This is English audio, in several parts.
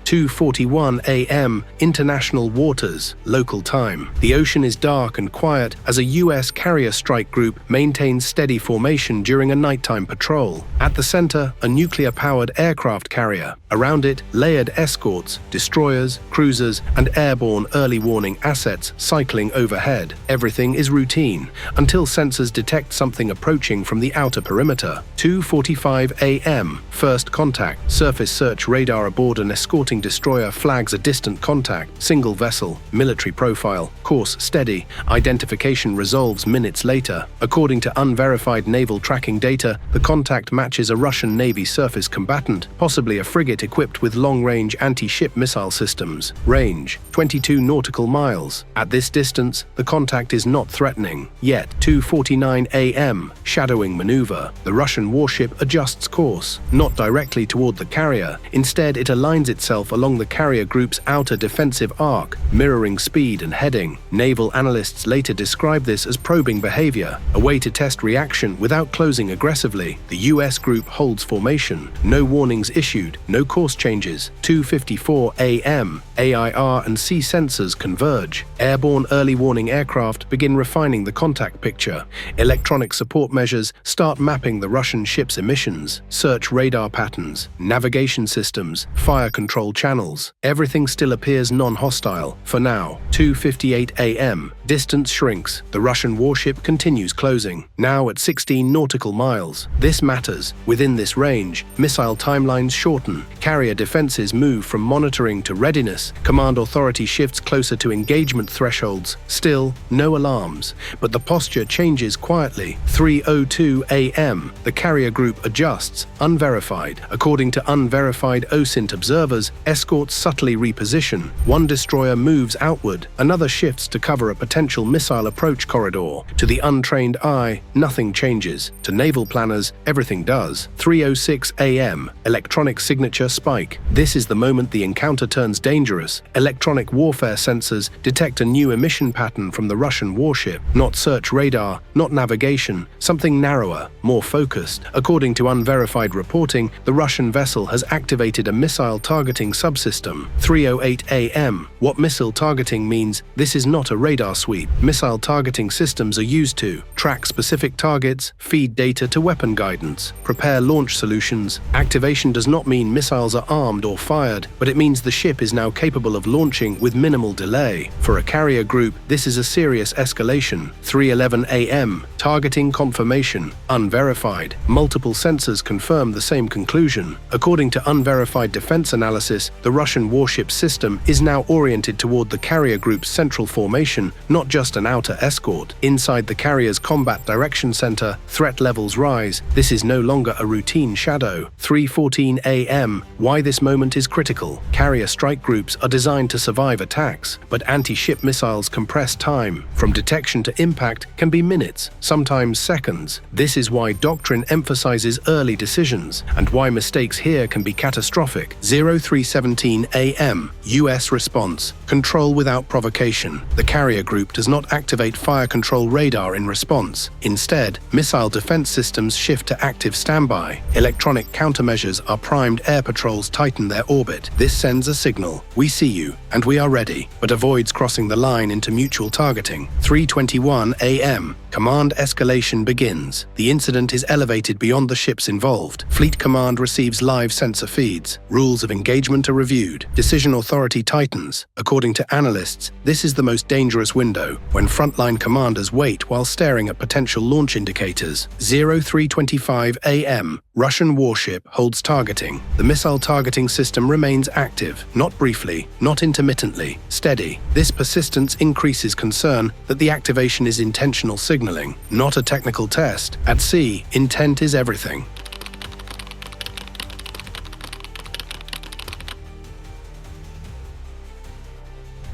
2:41 a.m. International waters, local time. The ocean is dark and quiet as a U.S. carrier strike group maintains steady formation during a nighttime patrol. At the center, a nuclear-powered aircraft carrier. Around it, layered escorts, destroyers, cruisers, and airborne early warning assets cycling overhead. Everything is routine, until sensors detect something approaching from the outer perimeter. 2:45 a.m. First contact. Surface search radar aboard an escorting destroyer flags a distant contact. Single vessel, military profile, course steady. Identification resolves minutes later. According to unverified naval tracking data, the contact matches a Russian Navy surface combatant, possibly a frigate equipped with long-range anti-ship missile systems. Range: 22 nautical miles. At this distance, the contact is not threatening. Yet, 2:49 a.m. Shadowing maneuver. The Russian warship adjusts course, not directly toward the carrier. Instead, it aligns itself along the carrier group's outer defensive arc, mirroring speed and heading. Naval analysts later describe this as probing behavior, a way to test reaction without closing aggressively. The U.S. group holds formation. No warnings issued, no course changes. 2:54 a.m. AIR and sea sensors converge. Airborne early warning aircraft begin refining the contact picture. Electronic support measures start mapping the Russian ship's emissions, search radar patterns, navigation systems, fire control channels. Everything still appears non-hostile, for now. 2:58 a.m. Distance shrinks. The Russian warship continues closing, now at 16 nautical miles. This matters. Within this range, missile timelines shorten. Carrier defenses move from monitoring to readiness. Command authority shifts closer to engagement thresholds. Still, no alarms, but the posture changes quietly. 3:02 a.m. The carrier group adjusts, unverified. According to unverified OSINT observers, escorts subtly reposition. One destroyer moves outward, another shifts to cover a potential missile approach corridor. To the untrained eye, nothing changes. To naval planners, everything does. 3:06 a.m. Electronic signature spike. This is the moment the encounter turns dangerous. Electronic warfare sensors detect a new emission pattern from the Russian warship. Not search radar, not navigation, something narrower, more focused. According to unverified reporting, the Russian vessel has activated a missile targeting subsystem. 3:08 a.m. What missile targeting means, this is not a radar sweep. Missile targeting systems are used to track specific targets, feed data to weapon guidance, prepare launch solutions. Activation does not mean missiles are armed or fired, but it means the ship is now capable of launching with minimal delay. For a carrier group, this is a serious escalation. 3:11 a.m. Targeting confirmation. Unverified. Multiple sensors confirm the same conclusion. According to unverified defense analysis, the Russian warship system is now oriented toward the carrier group's central formation, not just an outer escort. Inside the carrier's combat direction center, threat levels rise. This is no longer a routine shadow. 3:14 a.m. Why this moment is critical. Carrier strike groups are designed to survive attacks, but anti-ship missiles compress time. From detection to impact can be minutes, sometimes seconds. This is why doctrine emphasizes early decisions, and why mistakes here can be catastrophic. 03:17 a.m. U.S. response. Control without provocation. The carrier group does not activate fire control radar in response. Instead, missile defense systems shift to active standby. Electronic countermeasures are primed. Air patrols tighten their orbit. This sends a signal. We see you, and we are ready, but avoids crossing the line into mutual targeting. 3:21 a.m. Command escalation begins. The incident is elevated beyond the ships involved. Fleet Command receives live sensor feeds. Rules of engagement are reviewed. Decision authority tightens. According to analysts, this is the most dangerous window, when frontline commanders wait while staring at potential launch indicators. 03:25 a.m. Russian warship holds targeting. The missile targeting system remains active, not briefly, not intermittently, steady. This persistence increases concern that the activation is intentional signaling, not a technical test. At sea, intent is everything.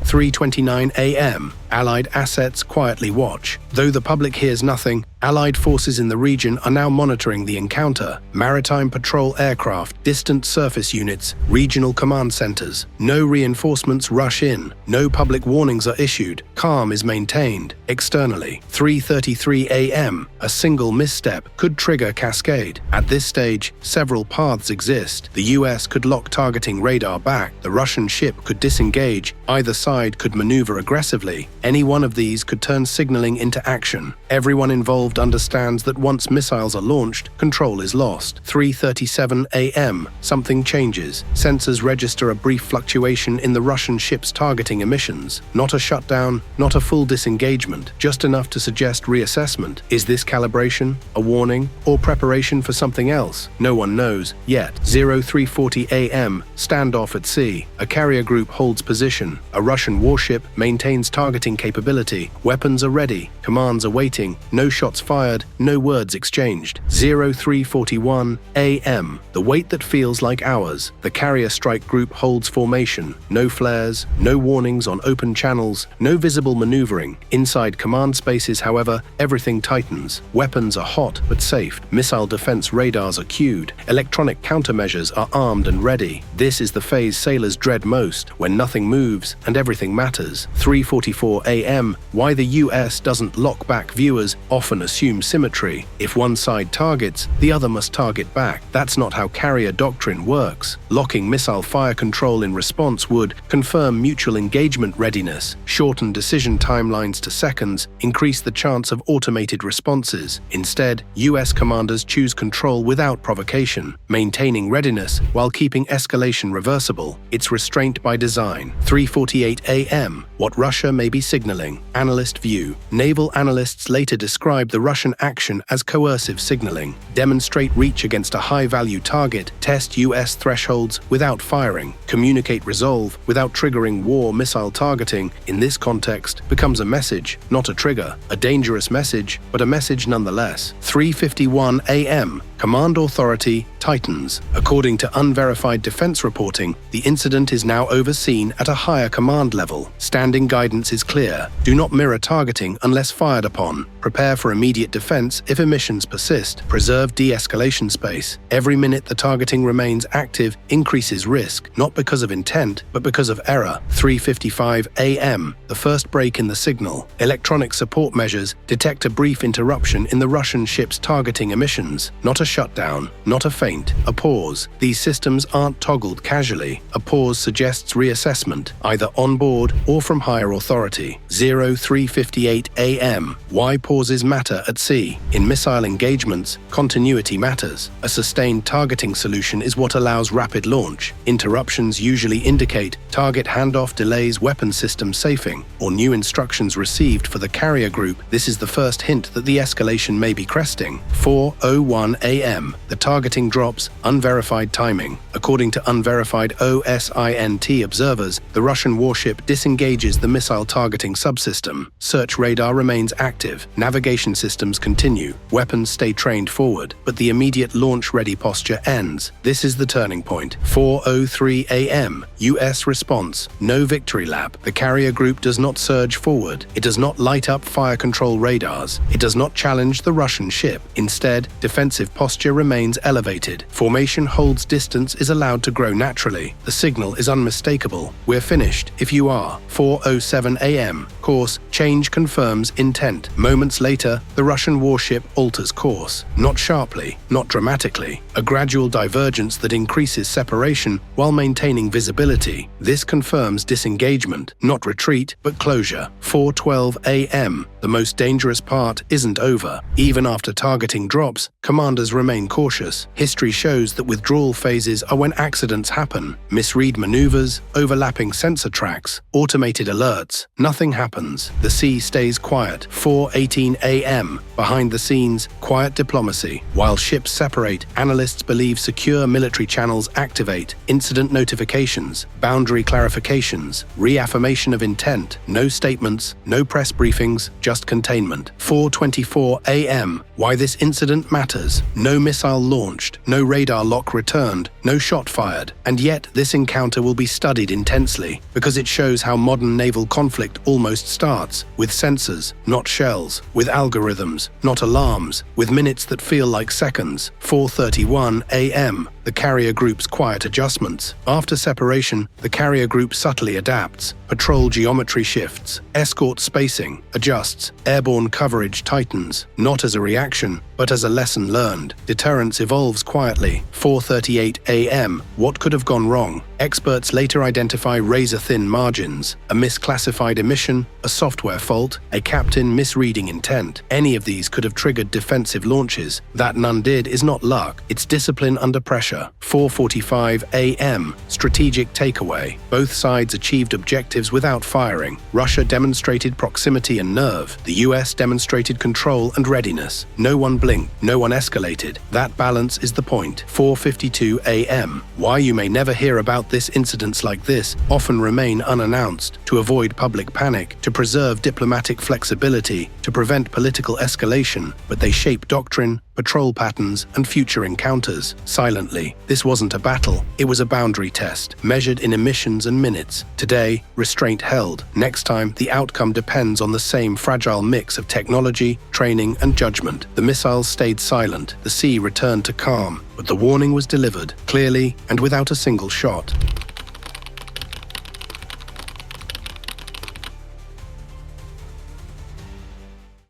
3:29 a.m. Allied assets quietly watch. Though the public hears nothing, Allied forces in the region are now monitoring the encounter. Maritime patrol aircraft, distant surface units, regional command centers. No reinforcements rush in. No public warnings are issued. Calm is maintained. Externally, 3:33 a.m., a single misstep could trigger cascade. At this stage, several paths exist. The US could lock targeting radar back. The Russian ship could disengage. Either side could maneuver aggressively. Any one of these could turn signaling into action. Everyone involved understands that once missiles are launched, control is lost. 3:37 a.m., something changes. Sensors register a brief fluctuation in the Russian ship's targeting emissions. Not a shutdown, not a full disengagement, just enough to suggest reassessment. Is this calibration, a warning, or preparation for something else? No one knows yet. 03:40 a.m., standoff at sea. A carrier group holds position. A Russian warship maintains targeting capability. Weapons are ready. Commands are waiting. No shots fired, no words exchanged. 03:41 a.m. The wait that feels like hours. The carrier strike group holds formation. No flares, no warnings on open channels, no visible maneuvering. Inside command spaces, however, everything tightens. Weapons are hot but safe. Missile defense radars are cued. Electronic countermeasures are armed and ready. This is the phase sailors dread most, when nothing moves and everything matters. 3:44 a.m. Why the US doesn't lock back. Viewers often assume symmetry. If one side targets, the other must target back. That's not how carrier doctrine works. Locking missile fire control in response would confirm mutual engagement readiness, shorten decision timelines to seconds, increase the chance of automated responses. Instead, US commanders choose control without provocation, maintaining readiness while keeping escalation reversible. It's restraint by design. 3:48 a.m. What Russia may be signaling. Analyst view. Naval analysts later described the Russian action as coercive signaling. Demonstrate reach against a high-value target, test US thresholds without firing, communicate resolve without triggering war missile targeting. In this context, becomes a message, not a trigger. A dangerous message, but a message nonetheless. 3:51 a.m. Command authority tightens. According to unverified defense reporting, the incident is now overseen at a higher command level. Standing guidance is clear. Do not mirror targeting unless fired upon. Prepare for immediate defense if emissions persist. Preserve de-escalation space. Every minute the targeting remains active increases risk, not because of intent, but because of error. 3:55 a.m. The first break in the signal. Electronic support measures detect a brief interruption in the Russian ship's targeting emissions. Not a shutdown, not a feint, a pause. These systems aren't toggled casually. A pause suggests reassessment, either on board or from higher authority. 03:58 a.m. Why pauses matter at sea. In missile engagements, continuity matters. A sustained targeting solution is what allows rapid launch. Interruptions usually indicate target handoff delays, weapon system safing, or new instructions received for the carrier group. This is the first hint that the escalation may be cresting. 4:01 a.m. The targeting drops, unverified timing. According to unverified OSINT observers, the Russian warship disengages the missile targeting subsystem. Search radar remains active. Navigation systems continue. Weapons stay trained forward, but the immediate launch-ready posture ends. This is the turning point. 4:03 a.m. US response. No victory lap. The carrier group does not surge forward. It does not light up fire control radars. It does not challenge the Russian ship. Instead, defensive posture remains elevated. Formation holds distance is allowed to grow naturally. The signal is unmistakable. We're finished, if you are. 4:07 a.m. Course change confirms intent. Moments later, the Russian warship alters course. Not sharply, not dramatically. A gradual divergence that increases separation while maintaining visibility. This confirms disengagement, not retreat, but closure. 4:12 a.m. The most dangerous part isn't over. Even after targeting drops, commanders remain cautious. History shows that withdrawal phases are when accidents happen. Misread maneuvers, overlapping sensor tracks, automated alerts. Nothing happens. The sea stays quiet. 4:18 a.m. Behind the scenes, quiet diplomacy. While ships separate, analysts believe secure military channels activate. Incident notifications, boundary clarifications, reaffirmation of intent. No statements, no press briefings, just containment. 4:24 a.m. Why this incident matters. No missile launched, no radar lock returned, no shot fired. And yet, this encounter will be studied intensely because it shows how modern naval conflict almost starts, with sensors, not shells, with algorithms, not alarms, with minutes that feel like seconds. 4:31 a.m. The carrier group's quiet adjustments. After separation, the carrier group subtly adapts. Patrol geometry shifts, escort spacing adjusts, airborne coverage tightens, not as a reaction, but as a lesson learned. Deterrence evolves quietly. 4:38 a.m. What could have gone wrong? Experts later identify razor-thin margins, a misclassified emission, a software fault, a captain misreading intent. Any of these could have triggered defensive launches. That none did is not luck, it's discipline under pressure. 4:45 a.m. Strategic takeaway. Both sides achieved objectives without firing. Russia demonstrated proximity and nerve. The US demonstrated control and readiness. No one blinked, no one escalated. That balance is the point. 4:52 a.m. Why you may never hear about incidents like this often remain unannounced. To avoid public panic, to preserve diplomatic flexibility, to prevent political escalation, but they shape doctrine, patrol patterns, and future encounters. Silently, this wasn't a battle, it was a boundary test, measured in emissions and minutes. Today, restraint held. Next time, the outcome depends on the same fragile mix of technology, training, and judgment. The missiles stayed silent, the sea returned to calm, but the warning was delivered, clearly and without a single shot.